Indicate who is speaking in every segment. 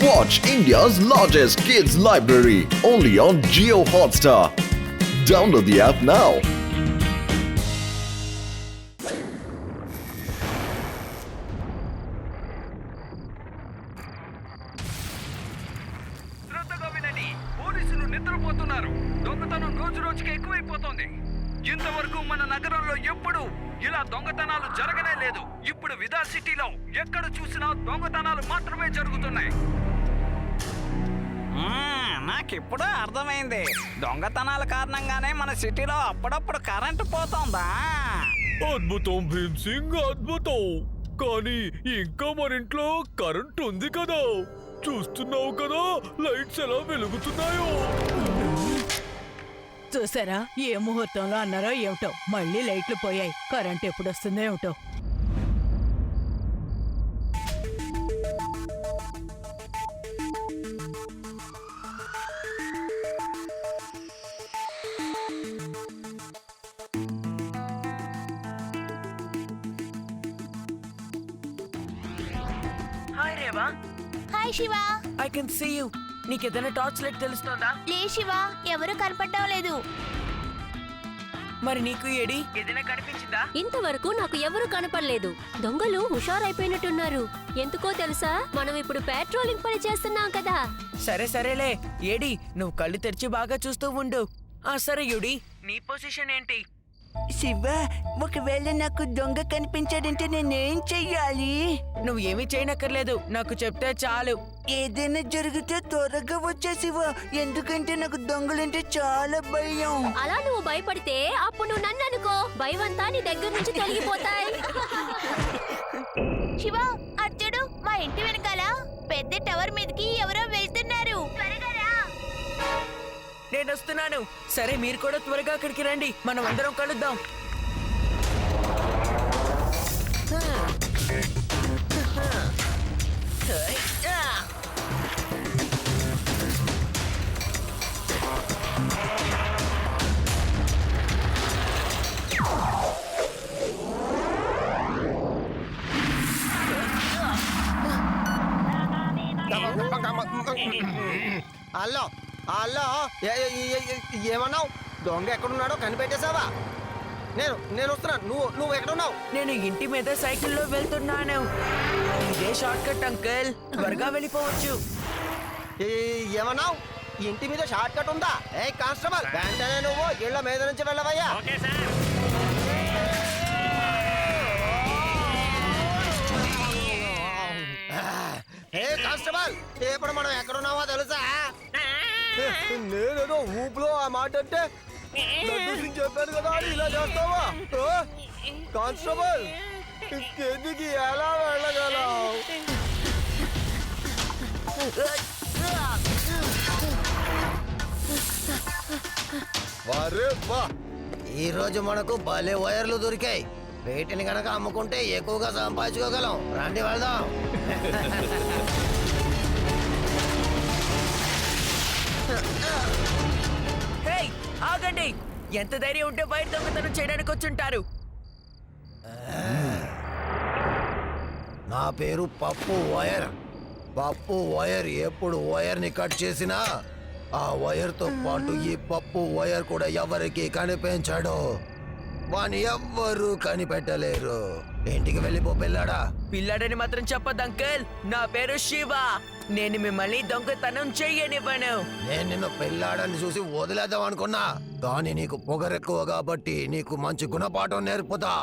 Speaker 1: Watch India's largest kids library only on Jio Hotstar. Download the app now.
Speaker 2: శ్రద్ధగా వినండి. పోలీసులు నిద్రపోతున్నారు. దొంగతనం రోజు రోజుకి ఎక్కువైపోతోంది. ఇంతవరకు మన నగరంలో ఎప్పుడు ఇలా దొంగతనాలు జరగనే లేదు. ఇప్పుడు విదా సిటీలో ఎక్కడ చూసినా దొంగతనాలు మాత్రమే జరుగుతున్నాయి.
Speaker 3: నాకిప్పుడు అర్థమైంది. దొంగతనాల కారణంగానే మన సిటీలో అప్పుడప్పుడు కరెంటు పోతుందా?
Speaker 4: అద్భుతం భీమ్ సింగ్, అద్భుతం. కానీ ఇంకా మన ఇంట్లో కరెంట్ ఉంది కదా, చూస్తున్నావు కదా లైట్స్ ఎలా వెలుగుతున్నాయో.
Speaker 5: చూసారా, ఏ ముహూర్తంలో అన్నారో ఏమిటో, మళ్ళీ లైట్లు పోయాయి. కరెంట్ ఎప్పుడు వస్తుందో ఏమిటో.
Speaker 6: Hi Reva.
Speaker 7: Hi Shiva.
Speaker 6: I can see you. నీకేదైనా టార్చ్ లైట్ తెలుస్తుందా?
Speaker 7: లే శివ, ఎవరు కనపడడం లేదు.
Speaker 6: మరి నీకు ఏడి ఏదైనా కనిపించిందా?
Speaker 8: ఇంతవరకు నాకు ఎవరు కనపడలేదు. దొంగలు హుషారైపోయినట్టున్నారు. ఎందుకో తెలుసా, మనం ఇప్పుడు పెట్రోలింగ్ పని చేస్తున్నాం కదా.
Speaker 6: సరేలే ఏడి, నువ్వు కళ్ళు తెరిచి బాగా చూస్తూ ఉండు. సరే యుడి, నీ పొజిషన్ ఏంటి?
Speaker 9: శివ, ఒకవేళ నాకు దొంగ కనిపించాడంటే నేనేం చెయ్యాలి?
Speaker 6: నువ్వు ఏమీ చేయనక్కర్లేదు, నాకు చెప్తే చాలు.
Speaker 9: ఏదైనా జరిగితే త్వరగా వచ్చే శివ, ఎందుకంటే నాకు దొంగలంటే చాలా భయం.
Speaker 8: అలా నువ్వు భయపడితే అప్పుడు నువ్వు నన్ను అనుకో, భయమంతా నీ దగ్గర నుంచి తొలగిపోతాయి.
Speaker 7: శివ, అర్జుడు, మా ఇంటి వెనకాల పెద్ద టవర్ మీదకి ఎవరో వెళ్తున్నారు. త్వరగా రా.
Speaker 6: నేను వస్తున్నాను. సరే, మీరు కూడా త్వరగా అక్కడికి రండి, మనం అందరం కలుద్దాం.
Speaker 10: హలో హలో, ఏమన్నావు? దొంగ ఎక్కడున్నాడో కనిపెట్టేశావా? నేను వస్తున్నాను. నువ్వు ఎక్కడున్నావు?
Speaker 6: నేను ఇంటి మీద సైకిల్లో వెళ్తున్నాను. ఇదే షార్ట్ కట్ అంకుల్, త్వరగా వెళ్ళిపోవచ్చు.
Speaker 10: ఏమన్నావు? ఇంటి మీద షార్ట్ కట్ ఉందా? ఏ కానిస్టేబుల్, వెంటనే నువ్వు ఇళ్ల మీద నుంచి వెళ్ళవయ్యా. ఏ కానిస్టేబుల్, ఇప్పుడు మనం ఎక్కడున్నావో తెలుసా? నేనేదో ఊపులో ఆ మాట అంటే చెప్పాను కదా అని ఇలా చేస్తావా? కానిస్టేబుల్, ఇంకెందుకు ఎలా వెళ్ళగలవు? ఈ రోజు మనకు భలే వైర్లు దొరికాయి. వీటిని గనక అమ్ముకుంటే ఎక్కువగా సంపాదించుకోగలం. రండి వెళ్దాం.
Speaker 6: హే, ఆగండి. ఎంత ధైర్యం ఉంటే బయట దొంగతనం చేయడానికి వచ్చుంటారు?
Speaker 10: నా పేరు పప్పు వైర్. పప్పు వైర్ ఎప్పుడు వైర్ని కట్ చేసినా ఆ వైర్తో పాటు ఈ పప్పు వైర్ కూడా ఎవరికి కనిపించడు. వాని ఎవ్వరూ కనిపెట్టలేరు. ఇంటికి వెళ్ళిపో పిల్లాడా.
Speaker 6: పిల్లాడని మాత్రం చెప్పదు అంకుల్. నా పేరు శివ. నేను మిమ్మల్ని దొంగతనం చెయ్యనివ్వను.
Speaker 10: నేను నిన్ను పిల్లాడని చూసి వదిలేద్దాం అనుకున్నా, కానీ నీకు పొగరెక్కువ కాబట్టి నీకు మంచి గుణపాఠం నేర్పుతా.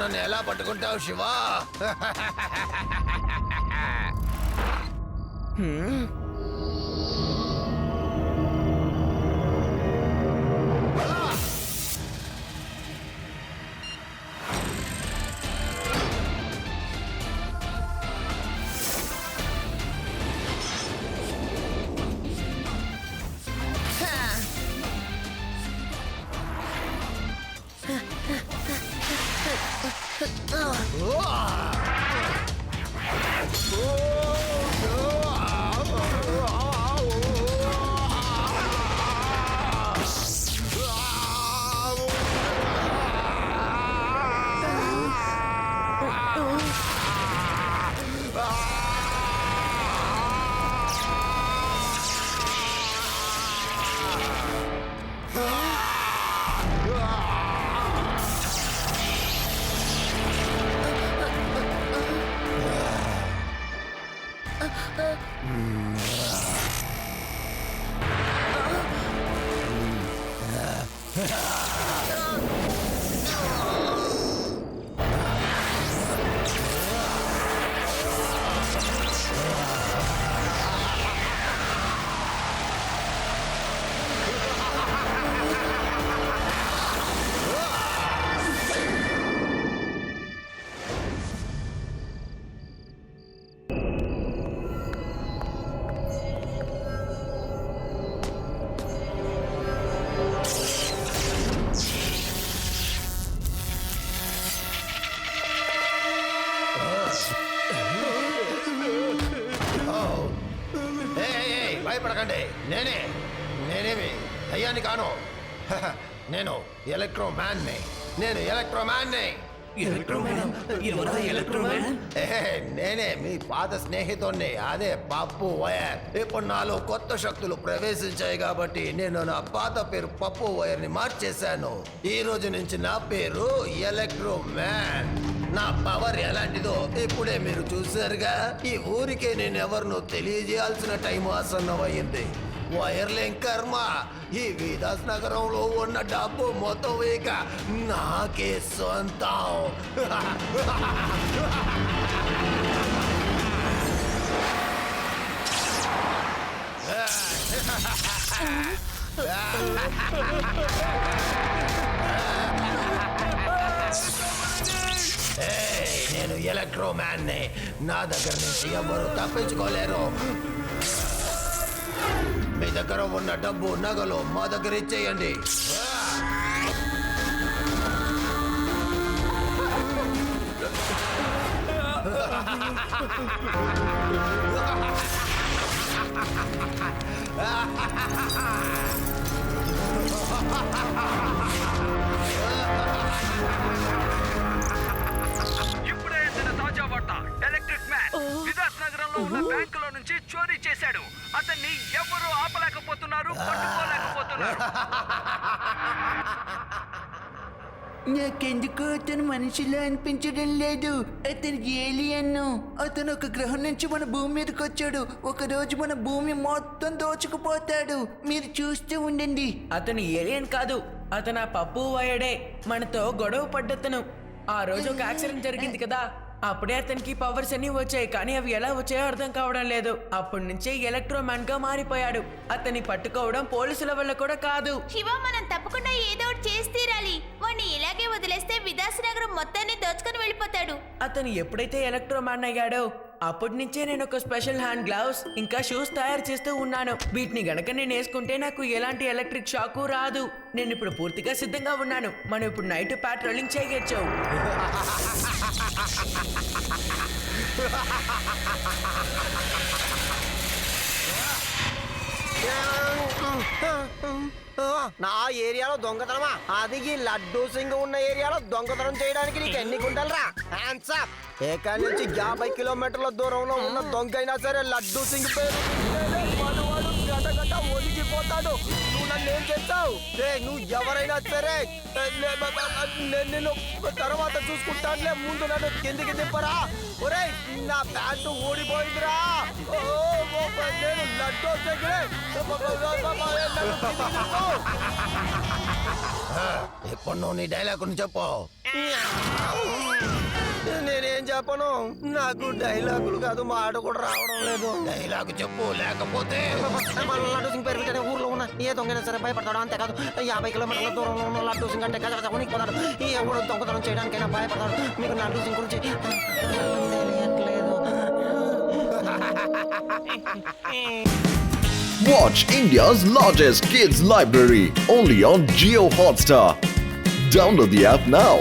Speaker 10: నన్ను ఎలా పట్టుకుంటావు శివా? భయపడకండి, నేనేమి దయ్యాన్ని కాను. నేను ఎలక్ట్రో మ్యాన్ని. నేనే మీ పాత స్నేహితుడిని, అదే పప్పు వైర్. ఇప్పుడు నాలో కొత్త శక్తులు ప్రవేశించాయి కాబట్టి నేను నా పాత పేరు పప్పు వైర్ ని మార్చేశాను. ఈ రోజు నుంచి నా పేరు ఎలక్ట్రో మ్యాన్. నా పవర్ ఎలాంటిదో ఇప్పుడే మీరు చూశారుగా. ఈ ఊరికే నేను ఎవరినో తెలియజేయాల్సిన టైం ఆసన్నమైంది. వైర్లేం కర్మ, ఈ విదాస్ నగరంలో ఉన్న డబ్బు మొత్తం ఇక నాకే సొంతం. నేను ఎలక్ట్రో మ్యాన్ ని. నా దగ్గర నుంచి ఎవరు తప్పించుకోలేరు. మీ దగ్గర ఉన్న డబ్బు నగలు మా దగ్గర ఇచ్చేయండి.
Speaker 2: ఇప్పుడే అందిన తాజా వార్త. ఎలక్ట్రిక్ మ్యాన్ విదాస్ నగరంలో ఉన్న బ్యాంకులో నుంచి చోరీ చేశాడు. అతన్ని ఎవరు ఆపలేకపోతున్నారు, పట్టుకోలేకపోతున్నారు.
Speaker 9: నాకెందుకు అతను మనిషిలా అనిపించడం లేదు. అతను ఏలియన్. అతను ఒక గ్రహం నుంచి మన భూమి మీదకి వచ్చాడు. ఒక రోజు మన భూమి మొత్తం దోచుకుపోతాడు. మీరు చూస్తూ ఉండండి.
Speaker 6: అతను ఏలియన్ కాదు, అతను ఆ పప్పు వాయడే. మనతో గొడవ పడ్డతను. ఆ రోజు ఒక యాక్సిడెంట్ జరిగింది కదా, అప్పుడే అతనికి పవర్స్ అన్ని వచ్చాయి. కానీ అవి ఎలా వచ్చాయో అర్థం కావడం లేదు. అప్పటి నుంచే ఎలక్ట్రో మ్యాన్ గా మారిపోయాడు. అతన్ని పట్టుకోవడం పోలీసుల వల్ల కూడా కాదు.
Speaker 7: శివ, మనం తప్పకుండా ఏదో ఒకటి చేసి తీరాలి. వాడిని ఇలాగే వదిలేస్తే విదాస్ నగరం మొత్తాన్ని దోచుకొని వెళ్ళిపోతాడు.
Speaker 6: అతను ఎప్పుడైతే ఎలక్ట్రో మ్యాన్ అయ్యాడో అప్పటి నుంచే నేను ఒక స్పెషల్ హ్యాండ్ గ్లౌస్ ఇంకా షూస్ తయారు చేస్తూ ఉన్నాను. వీటిని గనక నేను వేసుకుంటే నాకు ఎలాంటి ఎలక్ట్రిక్ షాకు రాదు. నేను ఇప్పుడు పూర్తిగా సిద్ధంగా ఉన్నాను. మనం ఇప్పుడు నైట్ ప్యాట్రోలింగ్ చేయొచ్చు.
Speaker 11: నా ఏరియాలో దొంగతనమా? అది ఈ లడ్డూ సింగ్ ఉన్న ఏరియాలో దొంగతనం చేయడానికి నీకు ఎన్ని గుంటలరా? Hands up. ఎక్కడి నుంచి 50 కిలోమీటర్ల దూరంలో ఉన్న దొంగ అయినా సరే లడ్డూ సింగ్ పేరు గట ఒలిగిపోతాడు. నువ్వు నన్ను ఏం చేస్తావు? నువ్వు ఎవరైనా సరే నిన్ను తర్వాత చూసుకుంటానులే. ముందు నన్ను కిందికి దింపరా. ఒరే, నా ప్యాంటు ఊడిపోయిందిరా. నేను లడ్డూ సింగ్.
Speaker 10: ఇప్పుడు నువ్వు నీ డైలాగ్ చెప్పు.
Speaker 11: ఏం చెప్పను నాకు డైలాగులు కాదు మాట కూడా రావడం లేదు.
Speaker 10: డైలాగ్ చెప్పు, లేకపోతే
Speaker 11: లడ్డు సింగ్ పేరు పెట్టిన ఊర్లో ఉన్న ఏ దొంగైనా సరే భయపడతాడు. అంతేకాదు 50 కిలోమీటర్ల దూరంలో ఉన్న లడ్డు సింగ్ అంటే గజ ఉనికిపోతాడు. ఎవడు దొంగతనం చేయడానికైనా భయపడతాడు. మీకు లడ్డు సింగ్ గురించి తెలియట్లేదు.
Speaker 1: Watch India's largest kids library only on Geo Hotstar. Download the app now.